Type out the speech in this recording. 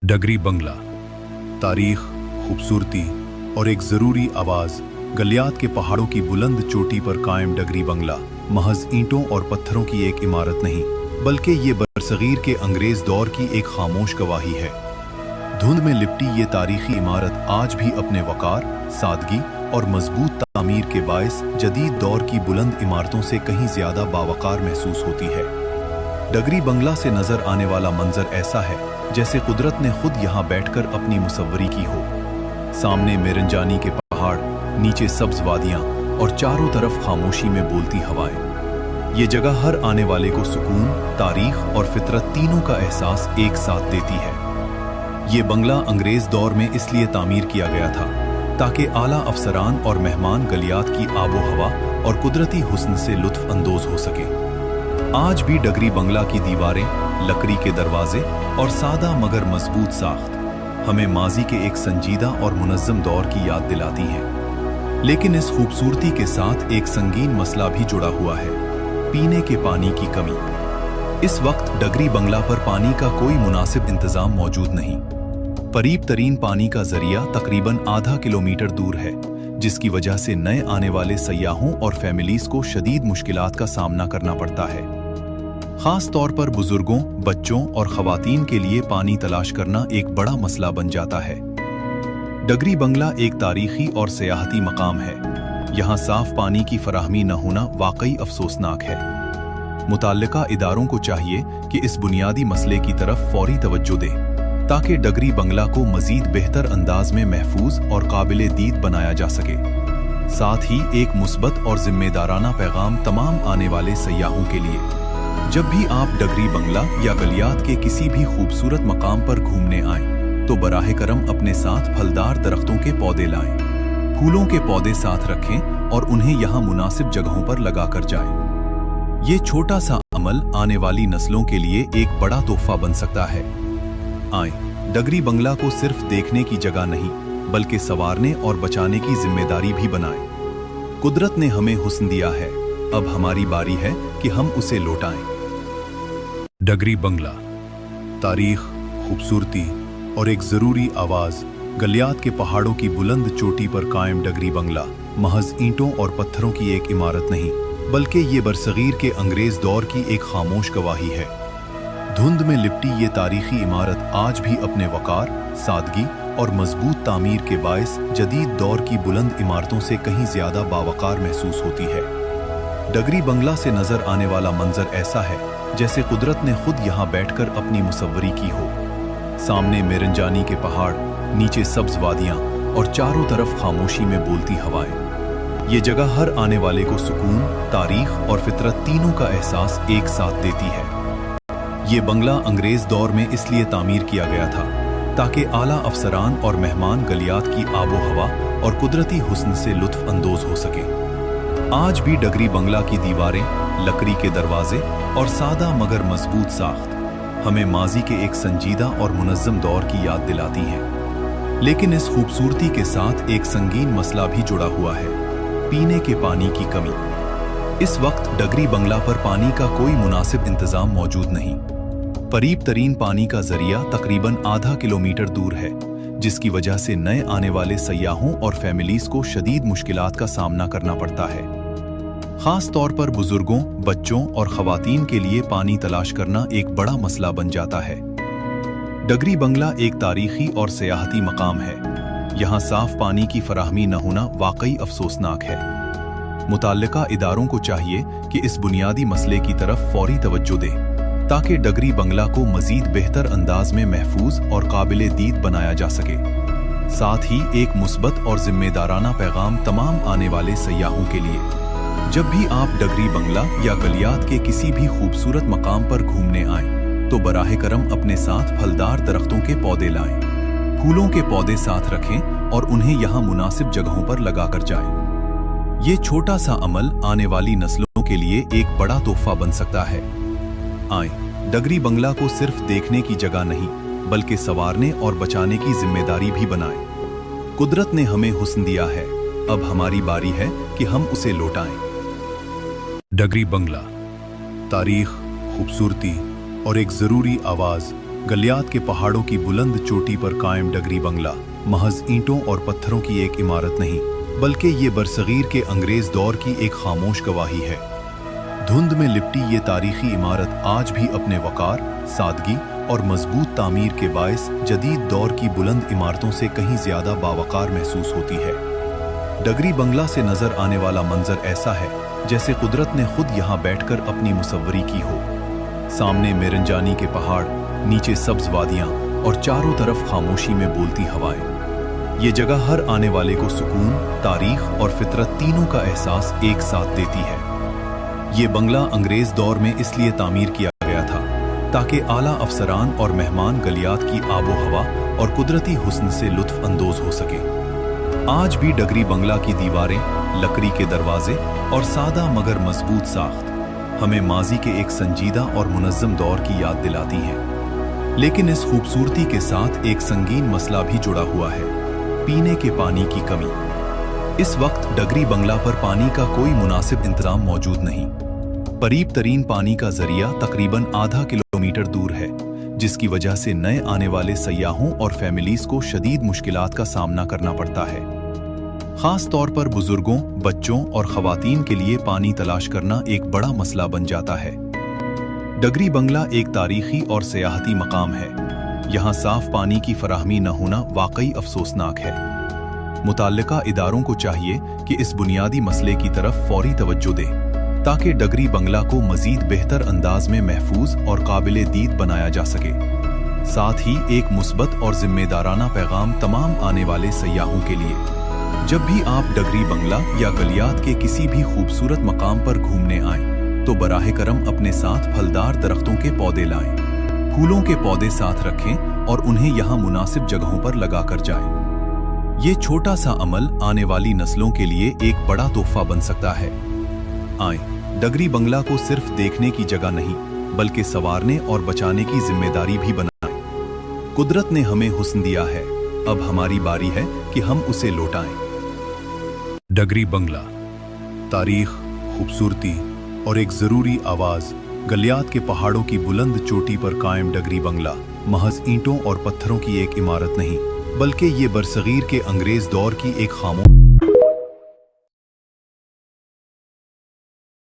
डगरी बंगला, तारीख, खूबसूरती और एक ज़रूरी आवाज़। गलियात के पहाड़ों की बुलंद चोटी पर कायम डगरी बंगला महज ईंटों और पत्थरों की एक इमारत नहीं, बल्कि ये बरसगीर के अंग्रेज़ दौर की एक खामोश गवाही है। धुंध में लिपटी ये तारीखी इमारत आज भी अपने वक़ार, सादगी और मजबूत तामीर के बायस जदीद दौर की बुलंद इमारतों से कहीं ज़्यादा बावकार महसूस होती है। डगरी बंगला से नज़र आने वाला मंजर ऐसा है जैसे कुदरत ने खुद यहाँ बैठकर अपनी मुसव्वरी की हो। सामने मेरंजानी के पहाड़, नीचे सब्ज वादियाँ और चारों तरफ खामोशी में बोलती हवाएं। ये जगह हर आने वाले को सुकून, तारीख और फितरत तीनों का एहसास एक साथ देती है। ये बंगला अंग्रेज दौर में इसलिए तामीर किया गया था ताकि आला अफसरान और मेहमान गलियात की आबो हवा और कुदरती हुस्न से लुत्फ अंदोज हो सके। आज भी डगरी बंगला की दीवारें, लकड़ी के दरवाजे और सादा मगर मजबूत साख्त हमें माजी के एक संजीदा और मुनज़्ज़म दौर की याद दिलाती हैं। लेकिन इस खूबसूरती के साथ एक संगीन मसला भी जुड़ा हुआ है, पीने के पानी की कमी। इस वक्त डगरी बंगला पर पानी का कोई मुनासिब इंतज़ाम मौजूद नहीं। करीब तरीन पानी का जरिया तकरीबन आधा किलोमीटर दूर है, जिसकी वजह से नए आने वाले सयाहों और फैमिलीज को शदीद मुश्किलात का सामना करना पड़ता है। खास तौर पर बुजुर्गों, बच्चों और खवातीन के लिए पानी तलाश करना एक बड़ा मसला बन जाता है। डगरी बंगला एक तारीखी और सयाहती मकाम है। यहाँ साफ पानी की फराहमी न होना वाकई अफसोसनाक है। मुताल्लिका इदारों को चाहिए कि इस बुनियादी मसले की तरफ फौरी तवज्जो दें ताकि डगरी बंगला को मजीद बेहतर अंदाज में महफूज और काबिले दीद बनाया जा सके। साथ ही एक मुस्बत और जिम्मेदाराना पैगाम तमाम आने वाले सयाहों के लिए। जब भी आप डगरी बंगला या गलियात के किसी भी खूबसूरत मकाम पर घूमने आएं, तो बराह करम अपने साथ फलदार दरख्तों के पौधे लाएं। फूलों के पौधे साथ रखें और उन्हें यहाँ मुनासिब जगहों पर लगा कर जाएं। ये छोटा सा अमल आने वाली नस्लों के लिए एक बड़ा तोहफा बन सकता है। आएं, डगरी बंगला को सिर्फ देखने की जगह नहीं, बल्कि संवारने और बचाने की जिम्मेदारी भी बनाएं। कुदरत ने हमें हुस्न दिया है, अब हमारी बारी है कि हम उसे लौटाएं। डगरी बंगला, तारीख, खूबसूरती और एक ज़रूरी आवाज़। गलियात के पहाड़ों की बुलंद चोटी पर कायम डगरी बंगला महज ईंटों और पत्थरों की एक इमारत नहीं, बल्कि ये बरसगीर के अंग्रेज़ दौर की एक खामोश गवाही है। धुंध में लिपटी ये तारीखी इमारत आज भी अपने वक़ार, सादगी और मजबूत तामीर के बायस जदीद दौर की बुलंद इमारतों से कहीं ज़्यादा बावकार महसूस होती है। डगरी बंगला से नज़र आने वाला मंजर ऐसा है जैसे कुदरत ने खुद यहाँ बैठकर अपनी मुसव्वरी की हो। सामने मेरंजानी के पहाड़, नीचे सब्ज वादियाँ और चारों तरफ खामोशी में बोलती हवाएं। ये जगह हर आने वाले को सुकून, तारीख और फितरत तीनों का एहसास एक साथ देती है। ये बंगला अंग्रेज दौर में इसलिए तामीर किया गया था ताकि आला अफसरान और मेहमान गलियात की आबो हवा और कुदरती हुस्न से लुत्फ अंदोज हो सके। आज भी डगरी बंगला की दीवारें, लकड़ी के दरवाजे और सादा मगर मजबूत साख्त हमें माजी के एक संजीदा और मुनज़्ज़म दौर की याद दिलाती हैं। लेकिन इस खूबसूरती के साथ एक संगीन मसला भी जुड़ा हुआ है, पीने के पानी की कमी। इस वक्त डगरी बंगला पर पानी का कोई मुनासिब इंतज़ाम मौजूद नहीं। करीब तरीन पानी का जरिया तकरीबन आधा किलोमीटर दूर है, जिसकी वजह से नए आने वाले सयाहों और फैमिलीज को शदीद मुश्किलात का सामना करना पड़ता है। खास तौर पर बुजुर्गों, बच्चों और खवातीन के लिए पानी तलाश करना एक बड़ा मसला बन जाता है। डगरी बंगला एक तारीखी और सयाहती मकाम है। यहाँ साफ पानी की फराहमी न होना वाकई अफसोसनाक है। मुताल्लिका इदारों को चाहिए कि इस बुनियादी मसले की तरफ फौरी तवज्जो दें ताकि डगरी बंगला को मजीद बेहतर अंदाज में महफूज और काबिले दीद बनाया जा सके। साथ ही एक मुस्बत और जिम्मेदाराना पैगाम तमाम आने वाले सयाहों के लिए। जब भी आप डगरी बंगला या गलियात के किसी भी खूबसूरत मकाम पर घूमने आएं, तो बराह करम अपने साथ फलदार दरख्तों के पौधे लाएं। फूलों के पौधे साथ रखें और उन्हें यहाँ मुनासिब जगहों पर लगा कर जाएं। ये छोटा सा अमल आने वाली नस्लों के लिए एक बड़ा तोहफा बन सकता है। आएं, डगरी बंगला को सिर्फ देखने की जगह नहीं, बल्कि संवारने और बचाने की जिम्मेदारी भी बनाएं। कुदरत ने हमें हुस्न दिया है, अब हमारी बारी है कि हम उसे लौटाएं। डगरी बंगला, तारीख, खूबसूरती और एक ज़रूरी आवाज़। गलियात के पहाड़ों की बुलंद चोटी पर कायम डगरी बंगला महज ईंटों और पत्थरों की एक इमारत नहीं, बल्कि ये बरसगीर के अंग्रेज दौर की एक खामोश गवाही है। धुंध में लिपटी ये तारीखी इमारत आज भी अपने वकार, सादगी और मजबूत तामीर के बायस जदीद दौर की बुलंद इमारतों से कहीं ज्यादा बावकार महसूस होती है। डगरी बंगला से नजर आने वाला मंजर ऐसा है जैसे कुदरत ने खुद यहाँ बैठकर अपनी मुसव्वरी की हो। सामने मेरंजानी के पहाड़, नीचे सब्ज वादियां और चारों तरफ खामोशी में बोलती हवाएं। ये जगह हर आने वाले को सुकून, तारीख और फितरत तीनों का एहसास एक साथ देती है। ये बंगला अंग्रेज दौर में इसलिए तामीर किया गया था ताकि आला अफसरान और मेहमान गलियात की आबो हवा और कुदरती हुस्न से लुत्फ अंदोज हो सके। आज भी डगरी बंगला की दीवारें, लकड़ी के दरवाजे और सादा मगर मजबूत साख्त हमें माजी के एक संजीदा और मुनज़्ज़म दौर की याद दिलाती हैं। लेकिन इस खूबसूरती के साथ एक संगीन मसला भी जुड़ा हुआ है, पीने के पानी की कमी। इस वक्त डगरी बंगला पर पानी का कोई मुनासिब इंतजाम मौजूद नहीं। करीब तरीन पानी का जरिया तकरीबन आधा किलोमीटर दूर है, जिसकी वजह से नए आने वाले सयाहों और फैमिलीज को शदीद मुश्किलात का सामना करना पड़ता है। खास तौर पर बुजुर्गों, बच्चों और खवातीन के लिए पानी तलाश करना एक बड़ा मसला बन जाता है। डगरी बंगला एक तारीखी और सियाहती मकाम है। यहाँ साफ पानी की फराहमी न होना वाकई अफसोसनाक है। मुताल्लिका इदारों को चाहिए कि इस बुनियादी मसले की तरफ फौरी तवज्जो दें ताकि डगरी बंगला को मजीद बेहतर अंदाज में महफूज और काबिले दीद बनाया जा सके। साथ ही एक मुस्बत और जिम्मेदाराना पैगाम तमाम आने वाले सयाहों के लिए। जब भी आप डगरी बंगला या गलियात के किसी भी खूबसूरत मकाम पर घूमने आएं, तो बराह करम अपने साथ फलदार दरख्तों के पौधे लाएं। फूलों के पौधे साथ रखें और उन्हें यहाँ मुनासिब जगहों पर लगा कर जाएं। ये छोटा सा अमल आने वाली नस्लों के लिए एक बड़ा तोहफा बन सकता है। आएं, डगरी बंगला को सिर्फ देखने की जगह नहीं, बल्कि संवारने और बचाने की जिम्मेदारी भी बनाएं। कुदरत ने हमें हुस्न दिया है, अब हमारी बारी है कि हम उसे लौटाएं। डगरी बंगला, तारीख, खूबसूरती और एक जरूरी आवाज। गलियात के पहाड़ों की बुलंद चोटी पर कायम डगरी बंगला महज ईंटों और पत्थरों की एक इमारत नहीं, बल्कि ये बरसगीर के अंग्रेज दौर की एक खामोश